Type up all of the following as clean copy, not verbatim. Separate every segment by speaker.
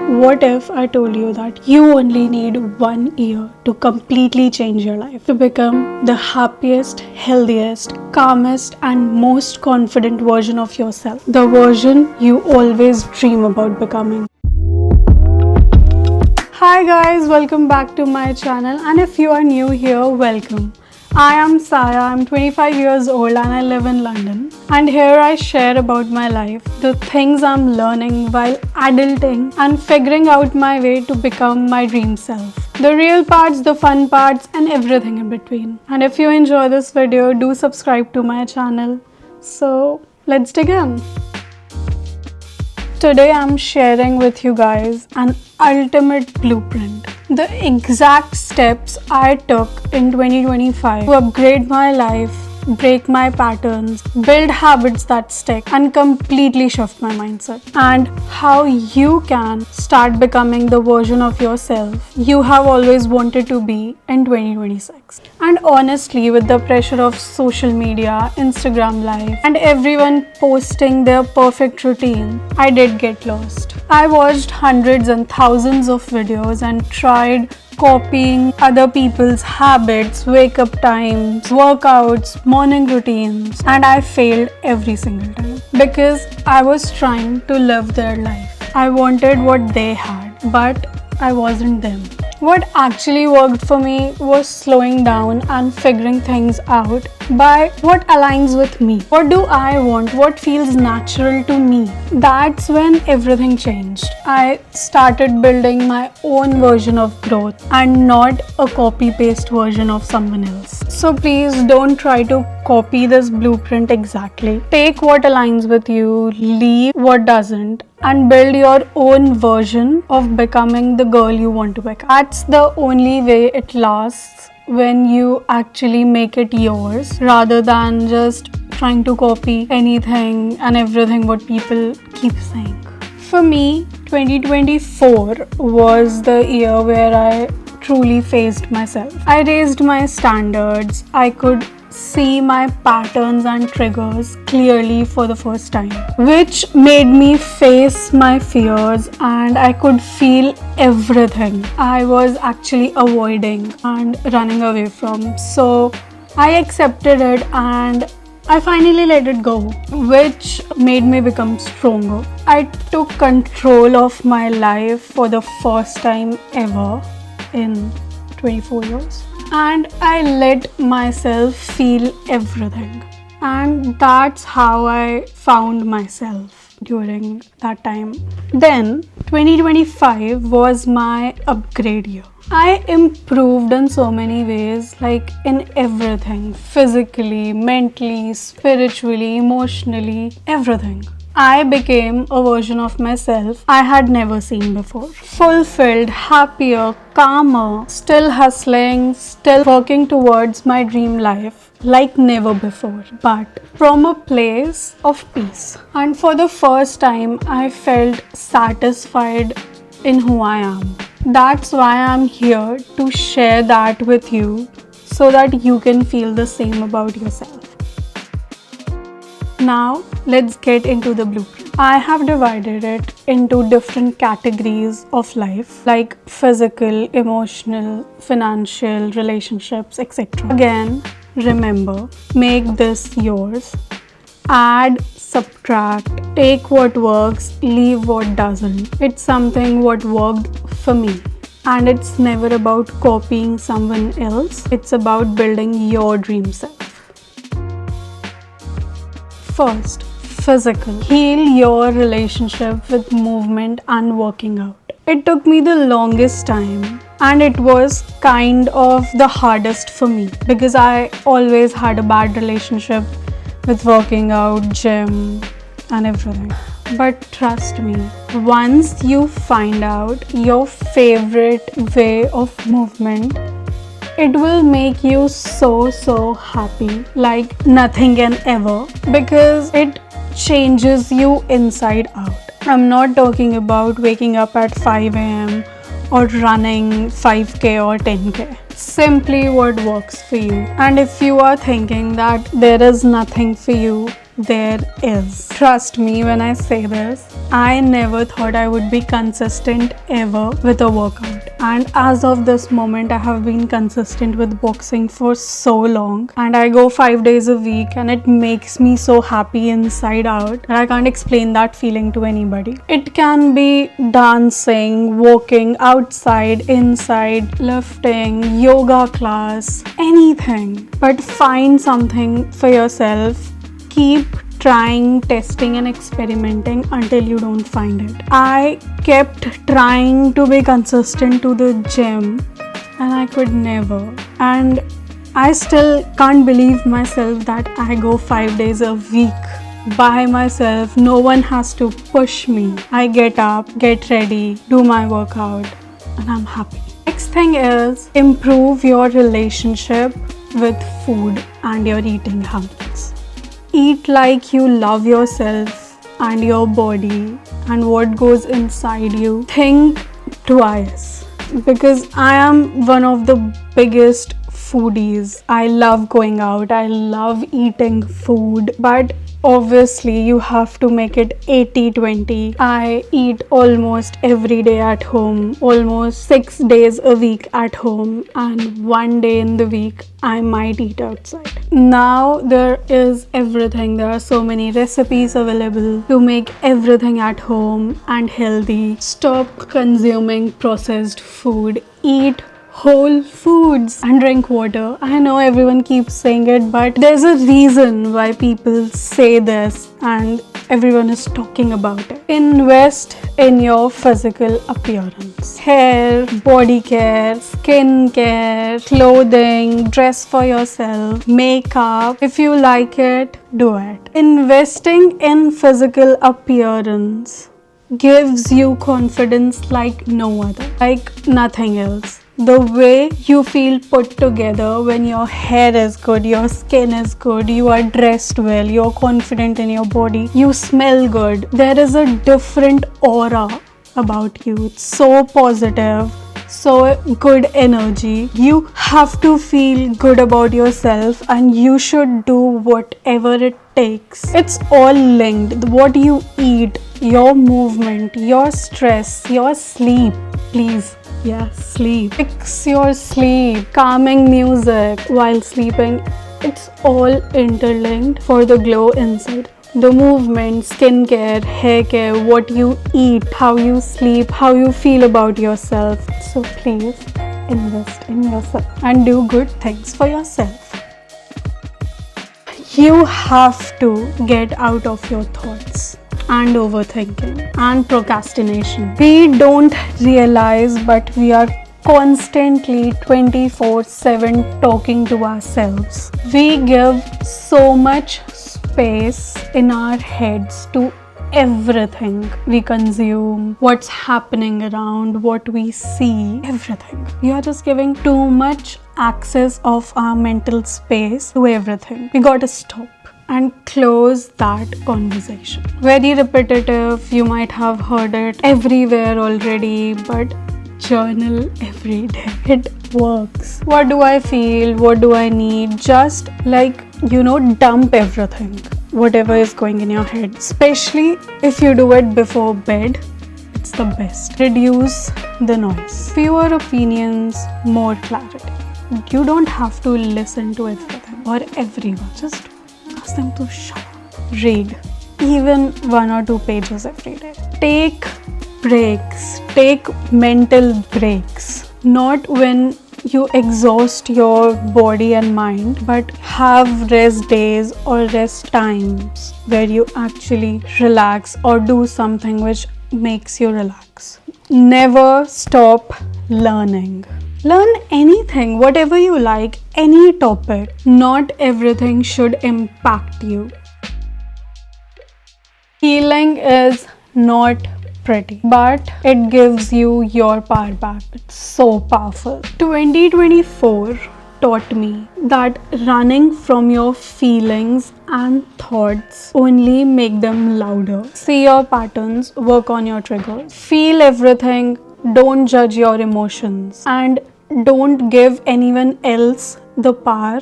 Speaker 1: What if I told you that you only need 1 year to completely change your life, to become the happiest, healthiest, calmest, and most confident version of yourself? The version you always dream about becoming. Hi guys, welcome back to my channel, and if you are new here, welcome. I am Saya, I'm 25 years old and I live in London. And here I share about my life, the things I'm learning while adulting and figuring out my way to become my dream self. The real parts, the fun parts, and everything in between. And if you enjoy this video, do subscribe to my channel. So let's dig in. Today I'm sharing with you guys an ultimate blueprint. The exact steps I took in 2025 to upgrade my life, break my patterns, build habits that stick, and completely shift my mindset. And how you can start becoming the version of yourself you have always wanted to be in 2026. And honestly, with the pressure of social media, Instagram Live, and everyone posting their perfect routine, I did get lost. I watched hundreds and thousands of videos and tried copying other people's habits, wake up times, workouts, morning routines, and I failed every single time because I was trying to live their life. I wanted what they had, but I wasn't them. What actually worked for me was slowing down and figuring things out by what aligns with me. What do I want? What feels natural to me? That's when everything changed. I started building my own version of growth and not a copy-paste version of someone else. So please don't try to copy this blueprint exactly. Take what aligns with you, leave what doesn't, and build your own version of becoming the girl you want to become. That's the only way it lasts, when you actually make it yours rather than just trying to copy anything and everything what people keep saying. For me, 2024 was the year where I truly faced myself. I raised my standards. I could see my patterns and triggers clearly for the first time, which made me face my fears, and I could feel everything I was actually avoiding and running away from. So I accepted it and I finally let it go, which made me become stronger. I took control of my life for the first time ever in 24 years. And I let myself feel everything. And that's how I found myself during that time. Then 2025 was my upgrade year. I improved in so many ways, like in everything, physically, mentally, spiritually, emotionally, everything. I became a version of myself I had never seen before. Fulfilled, happier, calmer, still hustling, still working towards my dream life like never before, but from a place of peace. And for the first time, I felt satisfied in who I am. That's why I'm here to share that with you so that you can feel the same about yourself. Now, let's get into the blueprint. I have divided it into different categories of life, like physical, emotional, financial, relationships, etc. Again, remember, make this yours. Add, subtract, take what works, leave what doesn't. It's something what worked for me. And it's never about copying someone else. It's about building your dream self. First, physical. Heal your relationship with movement and working out. It took me the longest time, and it was kind of the hardest for me because I always had a bad relationship with working out, gym, and everything. But trust me, once you find out your favorite way of movement, it will make you so happy like nothing can ever, because it changes you inside out. I'm not talking about waking up at 5 a.m. or running 5k or 10k. Simply what works for you. And if you are thinking that there is nothing for you, there is. Trust me when I say this, I never thought I would be consistent ever with a workout. And as of this moment, I have been consistent with boxing for so long. And I go 5 days a week and it makes me so happy inside out that I can't explain that feeling to anybody. It can be dancing, walking outside, inside, lifting, yoga class, anything. But find something for yourself. Keep trying, testing and experimenting until you don't find it. I kept trying to be consistent to the gym and I could never. And I still can't believe myself that I go 5 days a week by myself. No one has to push me. I get up, get ready, do my workout, and I'm happy. Next thing is improve your relationship with food and your eating habits. Eat like you love yourself and your body and what goes inside you. Think twice, because I am one of the biggest foodies. I love going out, I love eating food, but obviously you have to make it 80-20. I eat almost every day at home, almost 6 days a week at home, and 1 day in the week I might eat outside. Now there is everything. There are so many recipes available to make everything at home and healthy. Stop consuming processed food. Eat whole foods and drink water. I know everyone keeps saying it, but there's a reason why people say this and everyone is talking about it. Invest in your physical appearance. Hair, body care, skin care, clothing, dress for yourself, makeup. If you like it, do it. Investing in physical appearance gives you confidence like no other, like nothing else. The way you feel put together when your hair is good, your skin is good, you are dressed well, you're confident in your body, you smell good. There is a different aura about you. It's so positive, so good energy. You have to feel good about yourself and you should do whatever it takes. It's all linked. What you eat, your movement, your stress, your sleep. Please. Yeah, sleep. Fix your sleep. Calming music while sleeping. It's all interlinked for the glow inside. The movement, skincare, hair care, what you eat, how you sleep, how you feel about yourself. So please invest in yourself and do good things for yourself. You have to get out of your thoughts and overthinking and procrastination. We don't realize, but we are constantly 24/7 talking to ourselves. We give so much space in our heads to everything we consume, what's happening around, what we see, everything. We are just giving too much access of our mental space to everything. We gotta stop and close that conversation. Very repetitive, you might have heard it everywhere already, but journal every day. It works. What do I feel? What do I need? Just dump everything, whatever is going in your head. Especially if you do it before bed, it's the best. Reduce the noise. Fewer opinions, more clarity. You don't have to listen to everything or everyone. Just ask them to shut up. Read even 1 or 2 pages every day. Take breaks. Take mental breaks. Not when you exhaust your body and mind, but have rest days or rest times where you actually relax or do something which makes you relax. Never stop learning. Learn anything, whatever you like, any topic. Not everything should impact you. Healing is not pretty, but it gives you your power back. It's so powerful. 2024 taught me that running from your feelings and thoughts only make them louder. See your patterns, work on your triggers. Feel everything, don't judge your emotions, and don't give anyone else the power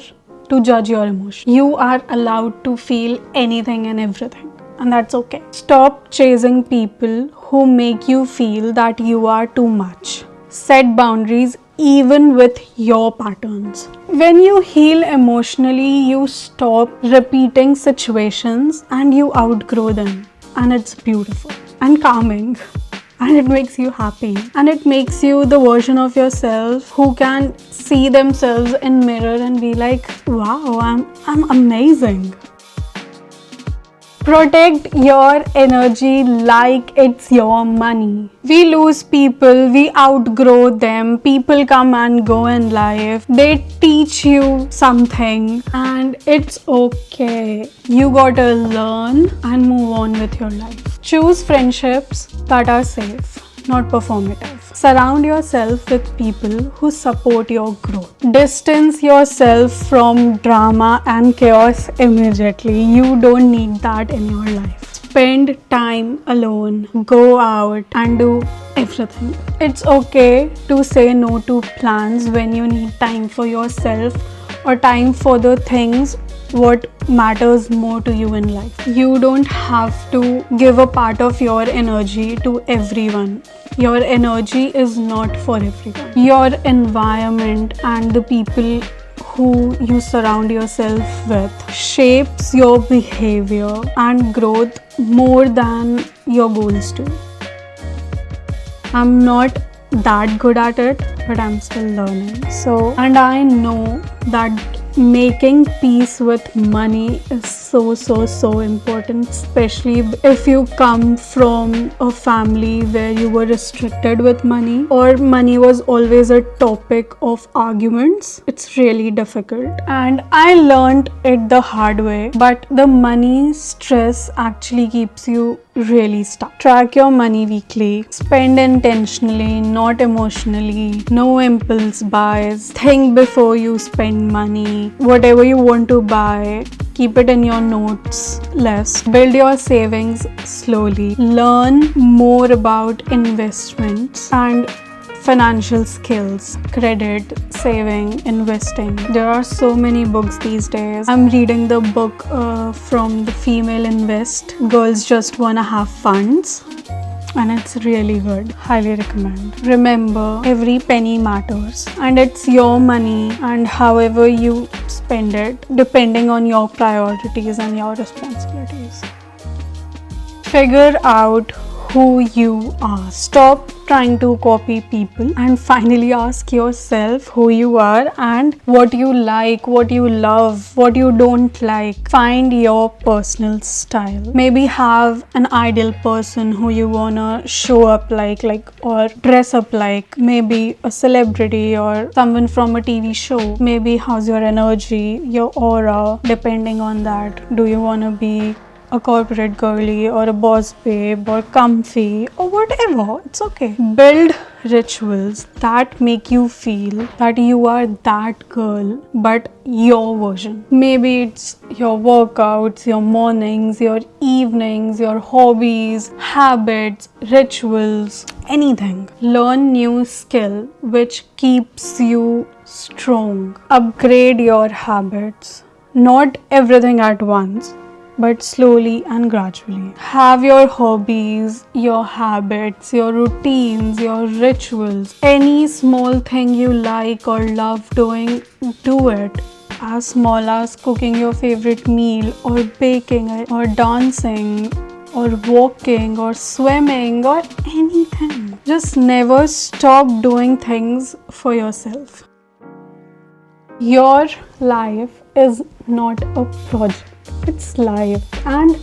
Speaker 1: to judge your emotions. You are allowed to feel anything and everything, and that's okay. Stop chasing people who make you feel that you are too much. Set boundaries even with your patterns. When you heal emotionally, you stop repeating situations and you outgrow them. And it's beautiful and calming. And it makes you happy. And it makes you the version of yourself who can see themselves in mirror and be like, wow, I'm amazing. Protect your energy like it's your money. We lose people, we outgrow them, people come and go in life. They teach you something and it's okay. You gotta learn and move on with your life. Choose friendships that are safe, not performative. Surround yourself with people who support your growth. Distance yourself from drama and chaos immediately. You don't need that in your life. Spend time alone. Go out and do everything. It's okay to say no to plans when you need time for yourself or time for the things what matters more to you in life. You don't have to give a part of your energy to everyone. Your energy is not for everyone. Your environment and the people who you surround yourself with shapes your behavior and growth more than your goals do. I'm not that good at it, but I'm still learning. And I know that making peace with money is so important, especially if you come from a family where you were restricted with money or money was always a topic of arguments. It's really difficult, and I learned it the hard way, but the money stress actually keeps you really stuck. Track your money weekly. Spend intentionally, not emotionally. No impulse buys. Think before you spend money. Whatever you want to buy, keep it in your notes list. Build your savings slowly. Learn more about investments and financial skills, credit, saving, investing. There are so many books these days. I'm reading the book from The Female Invest, Girls Just Wanna Have Funds, and it's really good. Highly recommend. Remember, every penny matters, and it's your money, and however you spend it, depending on your priorities and your responsibilities. Figure out who you are. Stop trying to copy people and finally ask yourself who you are and what you like, what you love, what you don't like. Find your personal style. Maybe have an ideal person who you wanna show up like or dress up like. Maybe a celebrity or someone from a TV show. Maybe how's your energy, your aura, depending on that. Do you wanna be a corporate girly or a boss babe or comfy or whatever? It's okay. Build rituals that make you feel that you are that girl, but your version. Maybe it's your workouts, your mornings, your evenings, your hobbies, habits, rituals, anything. Learn new skill which keeps you strong. Upgrade your habits. Not everything at once, but slowly and gradually. Have your hobbies, your habits, your routines, your rituals. Any small thing you like or love doing, do it. As small as cooking your favorite meal or baking or dancing or walking or swimming or anything. Just never stop doing things for yourself. Your life is not a project. It's life, and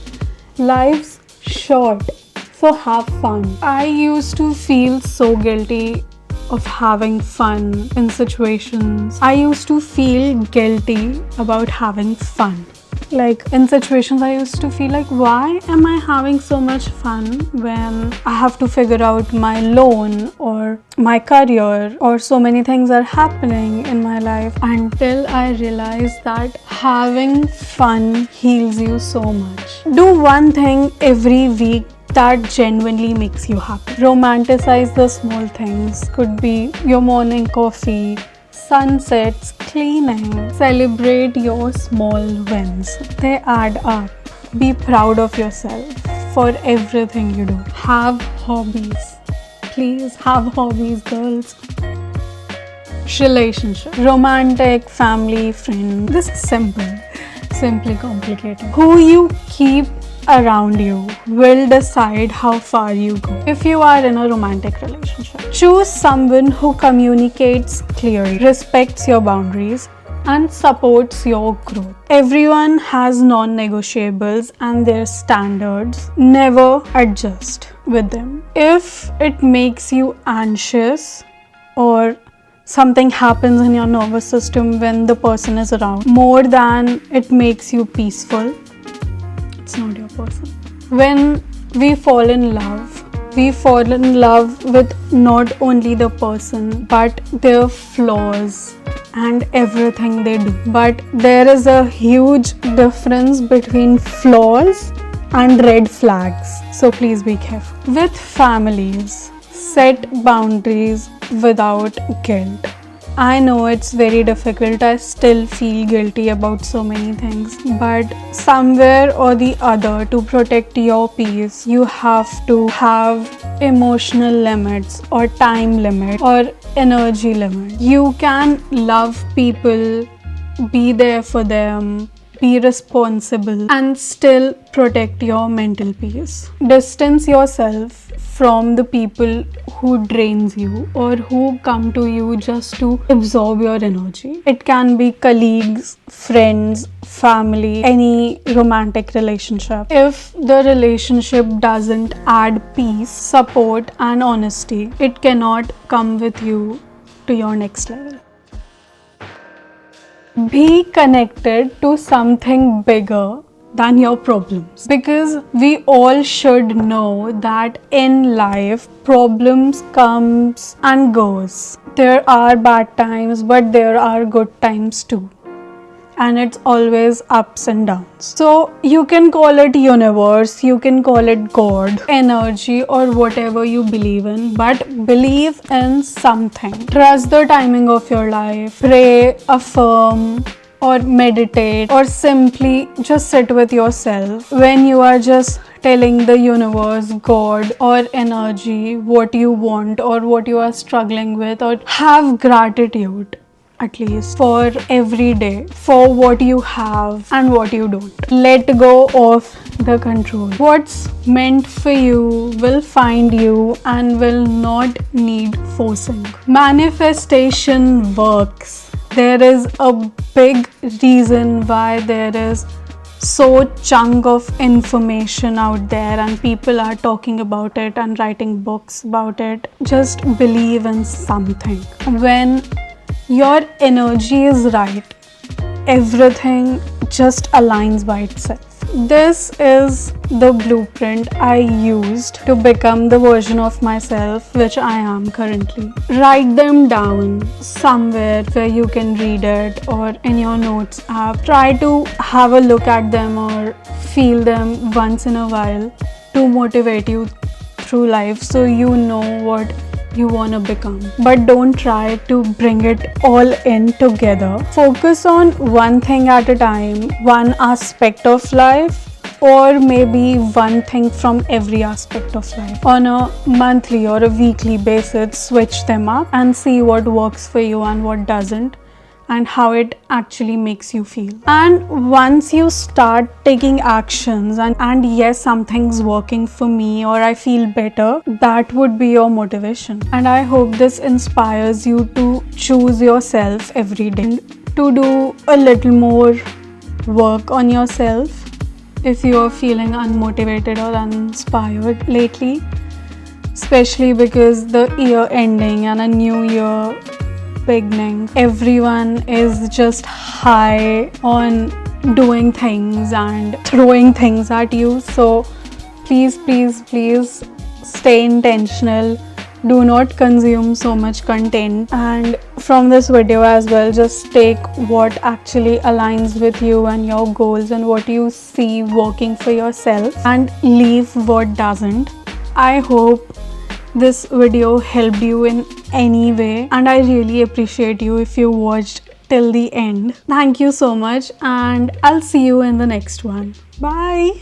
Speaker 1: life's short, so have fun. I used to feel so guilty of having fun in situations. I used to feel guilty about having fun. Like in situations I used to feel like, why am I having so much fun when I have to figure out my loan or my career or so many things are happening in my life, until I realized that having fun heals you so much. Do one thing every week that genuinely makes you happy. Romanticize the small things. Could be your morning coffee, sunsets, cleaning. Celebrate your small wins. They add up. Be proud of yourself for everything you do. Have hobbies. Please have hobbies, girls. Relationship, romantic, family, friend. This is simple, simply complicated. Who you keep around you will decide how far you go. If you are in a romantic relationship, choose someone who communicates clearly, respects your boundaries, and supports your growth. Everyone has non-negotiables and their standards. Never adjust with them. If it makes you anxious or something happens in your nervous system when the person is around more than it makes you peaceful, it's not your person. When we fall in love with not only the person but their flaws and everything they do. But there is a huge difference between flaws and red flags, so please be careful. With families, set boundaries without guilt. I know it's very difficult. I still feel guilty about so many things, but somewhere or the other, to protect your peace, you have to have emotional limits or time limit or energy limit. You can love people, be there for them, be responsible, and still protect your mental peace. Distance yourself from the people who drains you or who come to you just to absorb your energy. It can be colleagues, friends, family, any romantic relationship. If the relationship doesn't add peace, support, and honesty, it cannot come with you to your next level. Be connected to something bigger than your problems, because we all should know that in life problems comes and goes. There are bad times, but there are good times too, and it's always ups and downs. So you can call it universe, you can call it God, energy, or whatever you believe in, but believe in something. Trust the timing of your life. Pray, affirm, or meditate, or simply just sit with yourself when you are just telling the universe, God, or energy what you want or what you are struggling with, or have gratitude at least for every day, for what you have and what you don't. Let go of the control. What's meant for you will find you and will not need forcing. Manifestation works. There is a big reason why there is so chunk of information out there and people are talking about it and writing books about it. Just believe in something. When your energy is right, everything just aligns by itself. This is the blueprint I used to become the version of myself which I am currently. Write them down somewhere where you can read it, or in your notes app. Try to have a look at them or feel them once in a while to motivate you through life, so you know what you want to become. But don't try to bring it all in together. Focus on one thing at a time, one aspect of life, or maybe one thing from every aspect of life. On a monthly or a weekly basis, switch them up and see what works for you and what doesn't, and how it actually makes you feel. And once you start taking actions and yes, something's working for me or I feel better, that would be your motivation. And I hope this inspires you to choose yourself every day, to do a little more work on yourself if you are feeling unmotivated or uninspired lately, especially because the year ending and a new year beginning. Everyone is just high on doing things and throwing things at you. So please stay intentional. Do not consume so much content, and from this video as well, just take what actually aligns with you and your goals and what you see working for yourself, and leave what doesn't. I hope this video helped you in any way, and I really appreciate you if you watched till the end. Thank you so much, and I'll see you in the next one. Bye.